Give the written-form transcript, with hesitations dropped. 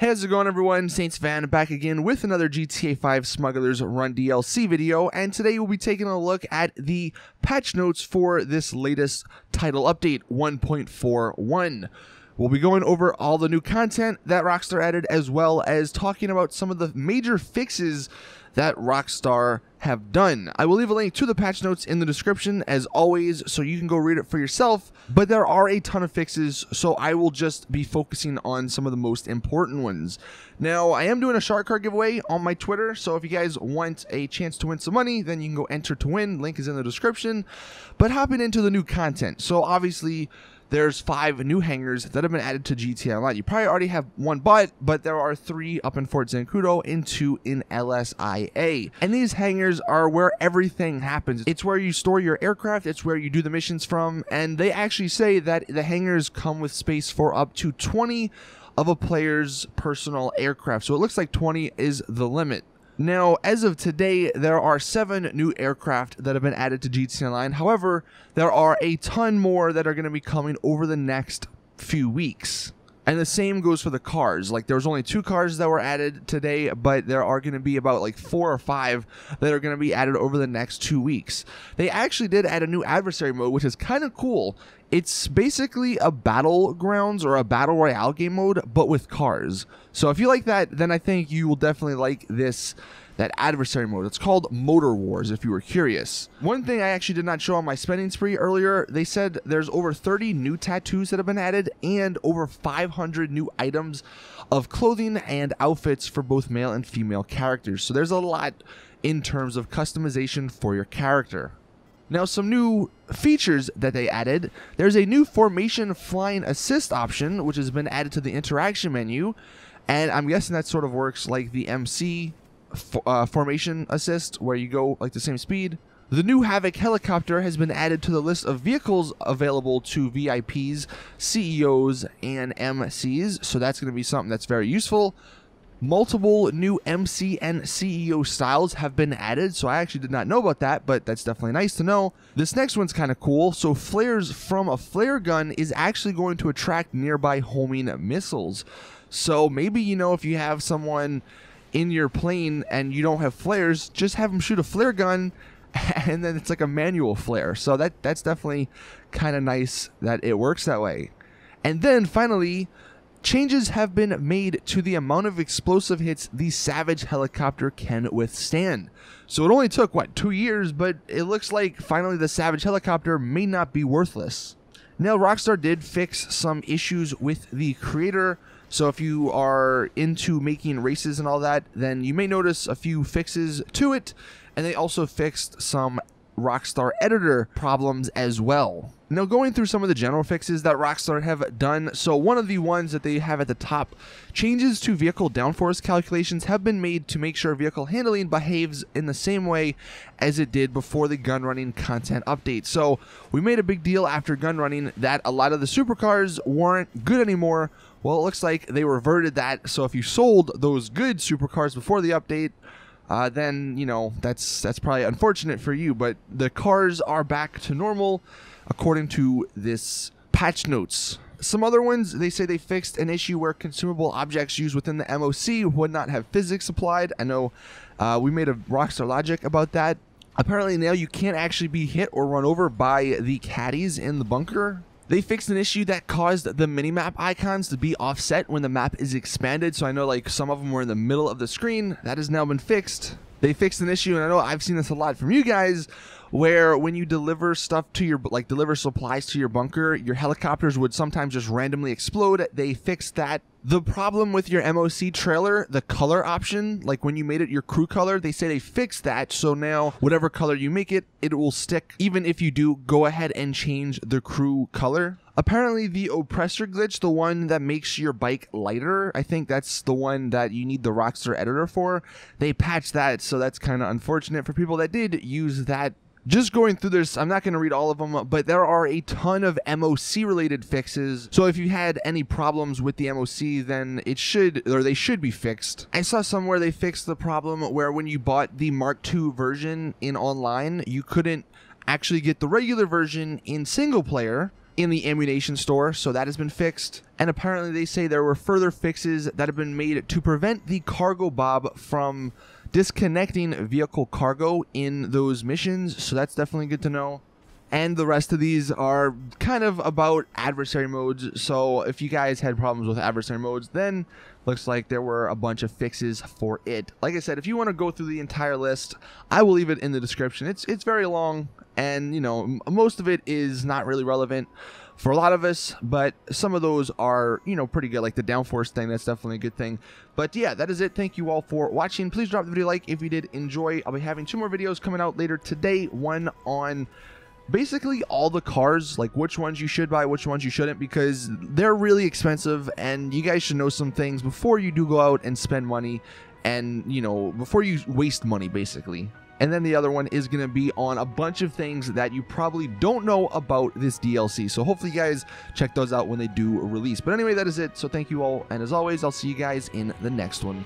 Hey, how's it going, everyone? Saintsfan back again with another GTA 5 Smugglers Run DLC video, and today we'll be taking a look at the patch notes for this latest title update 1.41. We'll be going over all the new content that Rockstar added, as well as talking about some of the major fixes that Rockstar have done. I will leave a link to the patch notes in the description as always, so you can go read it for yourself, but there are a ton of fixes, so I will just be focusing on some of the most important ones. Now, I am doing a shark card giveaway on my Twitter, so if you guys want a chance to win some money, then you can go enter to win. Link is in the description. But hopping into the new content, so obviously there's 5 new hangars that have been added to GTA Online. You probably already have one, but there are 3 up in Fort Zancudo and 2 in LSIA. And these hangars are where everything happens. It's where you store your aircraft, it's where you do the missions from, and they actually say that the hangars come with space for up to 20 of a player's personal aircraft. So it looks like 20 is the limit. Now, as of today, there are 7 new aircraft that have been added to GTA Online. However, there are a ton more that are going to be coming over the next few weeks. And the same goes for the cars. Like, there was only 2 cars that were added today, but there are going to be about like 4 or 5 that are going to be added over the next 2 weeks. They actually did add a new adversary mode, which is kind of cool. It's basically a battlegrounds or a battle royale game mode, but with cars. So if you like that, then I think you will definitely like that adversary mode. It's called Motor Wars, if you were curious. One thing I actually did not show on my spending spree earlier, they said there's over 30 new tattoos that have been added and over 500 new items of clothing and outfits for both male and female characters. So there's a lot in terms of customization for your character. Now, some new features that they added. There's a new formation flying assist option, which has been added to the interaction menu, and I'm guessing that sort of works like the MC formation assist, where you go like the same speed. The new Havoc Helicopter has been added to the list of vehicles available to VIPs, CEOs, and MCs, so that's going to be something that's very useful. Multiple new MC and CEO styles have been added, so I actually did not know about that, but that's definitely nice to know. This next one's kind of cool. So flares from a flare gun is actually going to attract nearby homing missiles. So maybe, you know, if you have someone in your plane and you don't have flares, just have them shoot a flare gun, and then it's like a manual flare. So that's definitely kind of nice that it works that way. And then finally, changes have been made to the amount of explosive hits the Savage Helicopter can withstand. So it only took, what, 2 years, but it looks like finally the Savage Helicopter may not be worthless. Now, Rockstar did fix some issues with the creator, so if you are into making races and all that, then you may notice a few fixes to it, and they also fixed some Rockstar editor problems as well. Now, going through some of the general fixes that Rockstar have done, so one of the ones that they have at the top, changes to vehicle downforce calculations have been made to make sure vehicle handling behaves in the same way as it did before the gun running content update. So we made a big deal after gun running that a lot of the supercars weren't good anymore. Well, it looks like they reverted that, so if you sold those good supercars before the update, then, you know, that's probably unfortunate for you, but the cars are back to normal according to this patch notes. Some other ones, they say they fixed an issue where consumable objects used within the MOC would not have physics applied. I know we made a Rockstar Logic about that. Apparently now you can't actually be hit or run over by the caddies in the bunker. They fixed an issue that caused the minimap icons to be offset when the map is expanded. So I know like some of them were in the middle of the screen. That has now been fixed. They fixed an issue, and I know I've seen this a lot from you guys, where when you deliver stuff to your, like deliver supplies to your bunker, your helicopters would sometimes just randomly explode. They fixed that. The problem with your MOC trailer, the color option, like when you made it your crew color, they say they fixed that. So now whatever color you make it, it will stick even if you do go ahead and change the crew color. Apparently the oppressor glitch, the one that makes your bike lighter, I think that's the one that you need the Rockstar editor for. They patched that, so that's kind of unfortunate for people that did use that. Just going through this, I'm not going to read all of them, but there are a ton of MOC related fixes. So if you had any problems with the MOC, then they should be fixed. I saw somewhere they fixed the problem where when you bought the Mark II version in online, you couldn't actually get the regular version in single player, in the ammunition store, so that has been fixed. And apparently they say there were further fixes that have been made to prevent the cargo bob from disconnecting vehicle cargo in those missions, so that's definitely good to know. And the rest of these are kind of about adversary modes, so if you guys had problems with adversary modes, then looks like there were a bunch of fixes for it. Like I said, if you want to go through the entire list, I will leave it in the description. It's very long, and you know, most of it is not really relevant for a lot of us, but some of those are, you know, pretty good, like the downforce thing. That's definitely a good thing. But yeah, that is it. Thank you all for watching. Please drop the video a like if you did enjoy. I'll be having 2 more videos coming out later today, one on basically all the cars, like which ones you should buy, which ones you shouldn't, because they're really expensive, and you guys should know some things before you do go out and spend money, and you know, before you waste money basically. And then the other one is going to be on a bunch of things that you probably don't know about this DLC, so hopefully you guys check those out when they do release. But anyway, that is it, so thank you all, and as always, I'll see you guys in the next one.